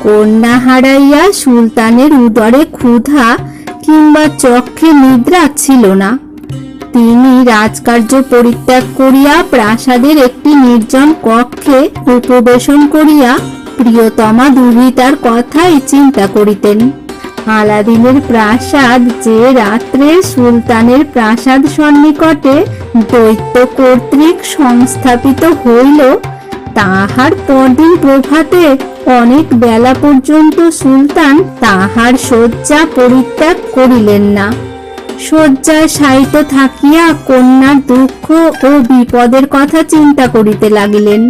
কন্যা হারাইয়া সুলতানের উদরে ক্ষুধা কিংবা চক্ষে নিদ্রা ছিল না। তিনি রাজকার্য পরিত্যাগ করিয়া প্রাসাদের একটি নির্জন কক্ষে উপবেশন করিয়া প্রিয়তমা দুহিতার কথাই চিন্তা করিতেন। আলাদিনের প্রাসাদ যে রাত্রে সুলতানের প্রাসাদ সন্নিকটে দৈত্য কর্তৃক সংস্থাপিত হইল, তাহার পরদিন প্রভাতে অনেক বেলা পর্যন্ত সুলতান তাহার শয্যা পরিত্যাগ করিলেন না। শয্যায় শায়িত থাকিয়া কন্যার দুঃখ ও বিপদের কথা চিন্তা করিতে লাগিলেন।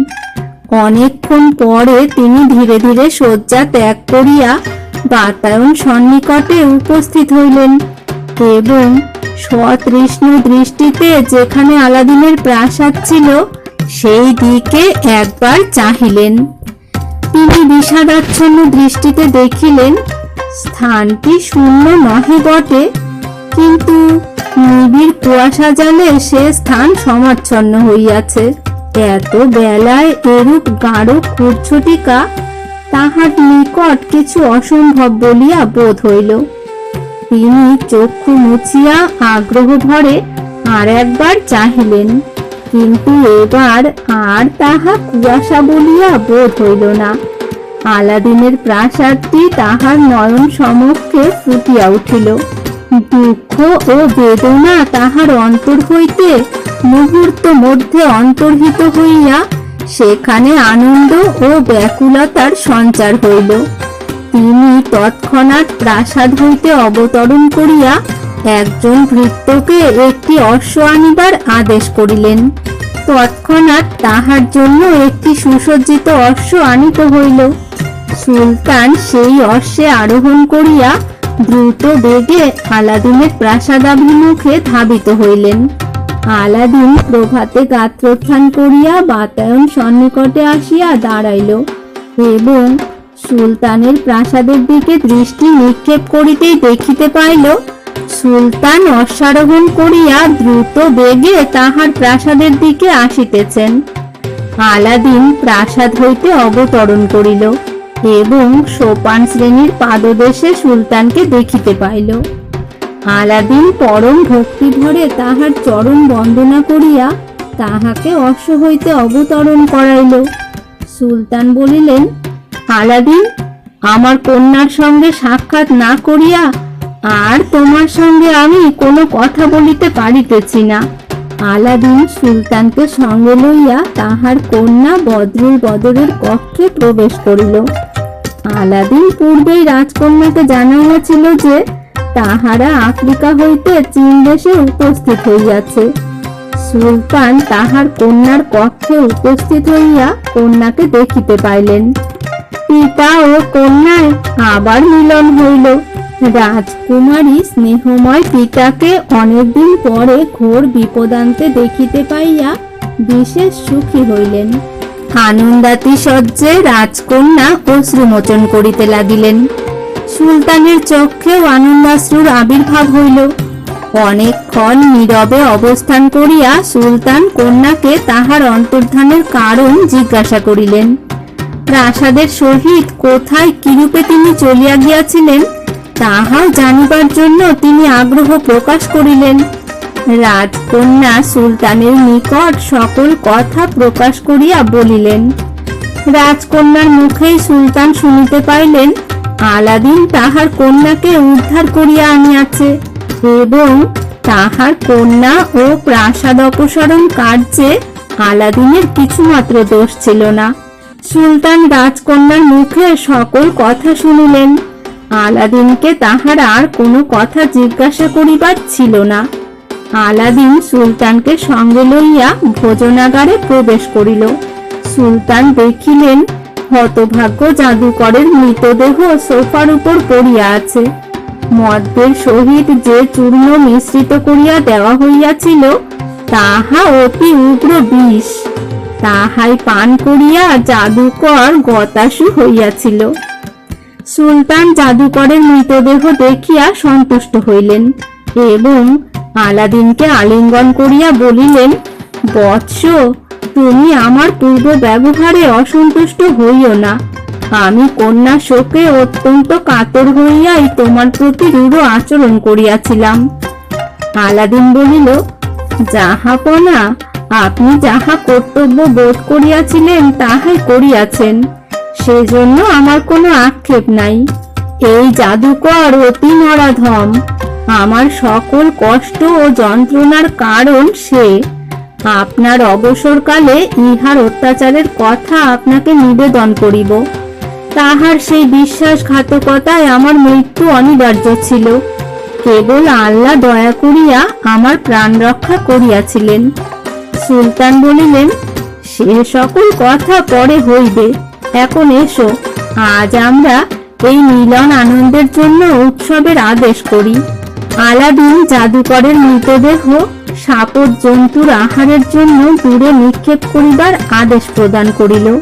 অনেকক্ষণ পরে তিনি ধীরে ধীরে শয্যা ত্যাগ করিয়া বাতায়ন সন্নিকটে উপস্থিত হইলেন এবং সতৃষ্ণ দৃষ্টিতে যেখানে আলাদিনের প্রাসাদ ছিল সেই দিকে একবার চাহিলেন। তিনি বিষাদাচ্ছন্ন দৃষ্টিতে দেখিলেন স্থানটি শূন্য নহে বটে, কিন্তু নিবিড় কুয়াশা জালে সে স্থান সমাচ্ছন্ন হইয়াছে। এত বেলায় এরূপ গাঢ় খুরছুটিকা তাহার নিকট কিছু অসম্ভব বলিয়া বোধ হইল। তিনি চক্ষু মুছিয়া আগ্রহ ভরে আর একবার চাহিলেন, কিন্তু এবার আর তাহা কুয়াশা বলিয়া বোধ হইল না। আলাদিনের প্রাসাদটি তাহার নয়ন সমক্ষে ফুটিয়া উঠিল। দুঃখ ও বেদনা তাহার অন্তর হইতে মুহূর্ত মধ্যে অন্তর্হিত হইয়া সেখানে আনন্দ ও ব্যাকুলতার সঞ্চার হইল। তিনি তৎক্ষণাৎ প্রাসাদ হইতে অবতরণ করিয়া একজন ভৃত্যকে একটি অশ্ব আনিবার আদেশ করিলেন। তৎক্ষণাৎ তাহার জন্য একটি সুসজ্জিত অশ্ব আনিত হইল। সুলতান সেই অশ্বে আরোহণ করিয়া দ্রুত বেগে আলাদিনের প্রাসাদাভিমুখে ধাবিত হইলেন। আলাদিন প্রভাতে গাত্রোত্থান করিয়া বাতায়ন সন্নিকটে আসিয়া দাঁড়াইল এবং সুলতানের প্রাসাদের দিকে দৃষ্টি নিক্ষেপ করিতেই দেখিতে পাইল সুলতান অশ্বারোহণ করিয়া দ্রুত বেগে তাহার প্রাসাদের দিকে আসিতেছেন। আলাদিন প্রাসাদ হইতে অবতরণ করিল এবং সোপান শ্রেণীর পাদদেশে সুলতানকে দেখিতে পাইল। আলাদিন পরম ভক্তি ভরে তাহার চরণ বন্দনা করিয়া তাহাকে অশ্ব হইতে অবতরণ করাইল। সুলতান বলিলেন, আলাদিন, আমার কন্যার সঙ্গে সাক্ষাৎ না করিয়া আর তোমার সঙ্গে আমি কোনো কথা বলিতে পারিতেছি না। আলাদিন সুলতানকে সঙ্গে লইয়া তাহার কন্যা বদরুল বদরের কক্ষে প্রবেশ করিল। আলাদিন পূর্বেই রাজকন্যাকে জানাইয়াছিল যে তাহারা আফ্রিকা হইতে চীন দেশে উপস্থিত হইয়াছে। সুলতান তাহার কন্যার কক্ষে উপস্থিত হইয়া কন্যাকে দেখিতে পাইলেন। পিতা ও কন্যায় আবার মিলন হইল। রাজকুমারী স্নেহময় পিতাকে অনেকদিন পরে ঘোর বিপদান্তে দেখিতে পাইয়া বিশেষ সুখী হইলেন। আনন্দাতিশয্যে রাজকন্যা অশ্রুমোচন করিতে লাগিলেন। সুলতানের চক্ষেও আনন্দাশ্রুর আবির্ভাব হইল। অনেকক্ষণ নীরবে অবস্থান করিয়া সুলতান কন্যাকে তাহার অন্তর্ধানের কারণ জিজ্ঞাসা করিলেন। প্রাসাদের সহিত কোথায় কিরূপে তিনি চলিয়া গিয়াছিলেন তাহাও জানিবার জন্য তিনি আগ্রহ প্রকাশ করিলেন। রাজকন্যা সুলতানের নিকট সকল কথা প্রকাশ করিয়া বলিলেন। রাজকন্যার মুখেই সুলতান শুনিতে পাইলেন আলাদিন তাহার কন্যাকে উদ্ধার করিয়া আনিয়াছে এবং তাহার কন্যা ও প্রাসাদ অপসারণ কার্যে আলাদিনের কিছুমাত্র দোষ ছিল না। সুলতান রাজকন্যার মুখে সকল কথা শুনিলেন। আলাদিনকে তাহার আর কোনো কথা জিজ্ঞাসা করিবার ছিল না। আলাদিন সুলতানকে সঙ্গে লইয়া ভোজনাগারে প্রবেশ করিল। সুলতান দেখিলেন হতভাগ্য জাদুকরের মৃতদেহ সোফার উপর পড়িয়া আছে। মদ্যের সহিত যে চূর্ণ মিশ্রিত করিয়া দেওয়া হইয়াছিল তাহা অতি উগ্র বিষ। তাহাই পান করিয়া জাদুকর গতাসু হইয়াছিল। সুলতান জাদুকরের মৃতদেহ দেখিয়া সন্তুষ্ট হইলেন এবং আলাদিনকে আলিঙ্গন করিয়া বলিলেন, বৎস, তুমি আমার পূর্ব ব্যবহারে অসন্তুষ্ট হইও না। আমি কন্যা শোকে অত্যন্ত কাতর হইয়াই তোমার প্রতি রূঢ় আচরণ করিয়াছিলাম। আলাদিন বলিল, জাহাপনা, আপনি যাহা কর্তব্য বোধ করিয়াছিলেন তাহাই করিয়াছেন, সেজন্য আমার কোনো আক্ষেপ নাই। এই জাদুকর অতি নরাধম, আমার সকল কষ্ট ও যন্ত্রণার কারণ সে। আপনার অবসরকালে ইহার অত্যাচারের কথা আপনাকে নিবেদন করিব। তাহার সেই বিশ্বাসঘাতকতায় আমার মৃত্যু অনিবার্য ছিল। কেবল আল্লাহ দয়া করিয়া আমার প্রাণ রক্ষা করিয়াছিলেন। সুলতান বলিলেন, সে সকল কথা পরে হইবে, এখন এসো, আজ আমরা এই মিলন আনন্দের জন্য উৎসবের আদেশ করি। আলাদিন জাদুকরের মৃতদেহ সাপদ জন্তুর আহারের জন্য দূরে নিক্ষেপ করিবার আদেশ প্রদান করিল।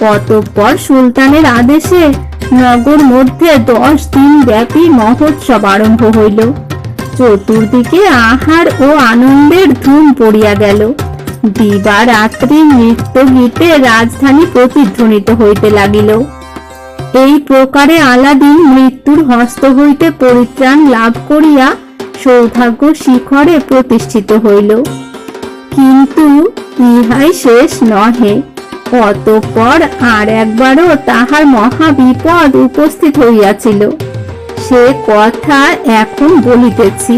অতঃপর সুলতানের আদেশে নগর মধ্যে 10 দিন ব্যাপী মহোৎসব আরম্ভ হইল। চতুর্দিকে আহার ও আনন্দের ধুম পড়িয়া গেল। দিবারাত্রি নৃত্য গীতে রাজধানী প্রতিধ্বনিত হইতে লাগিল। এই প্রকারে আলাদিন মৃত্যুর হস্ত হইতে পরিত্রাণ লাভ করিয়া সৌভাগ্য শিখরে প্রতিষ্ঠিত হইল। কিন্তু ইহাই শেষ নহে। অতঃপর আর একবারও তাহার মহা বিপদ উপস্থিত হইয়াছিল। সে কথা এখন বলিতেছি।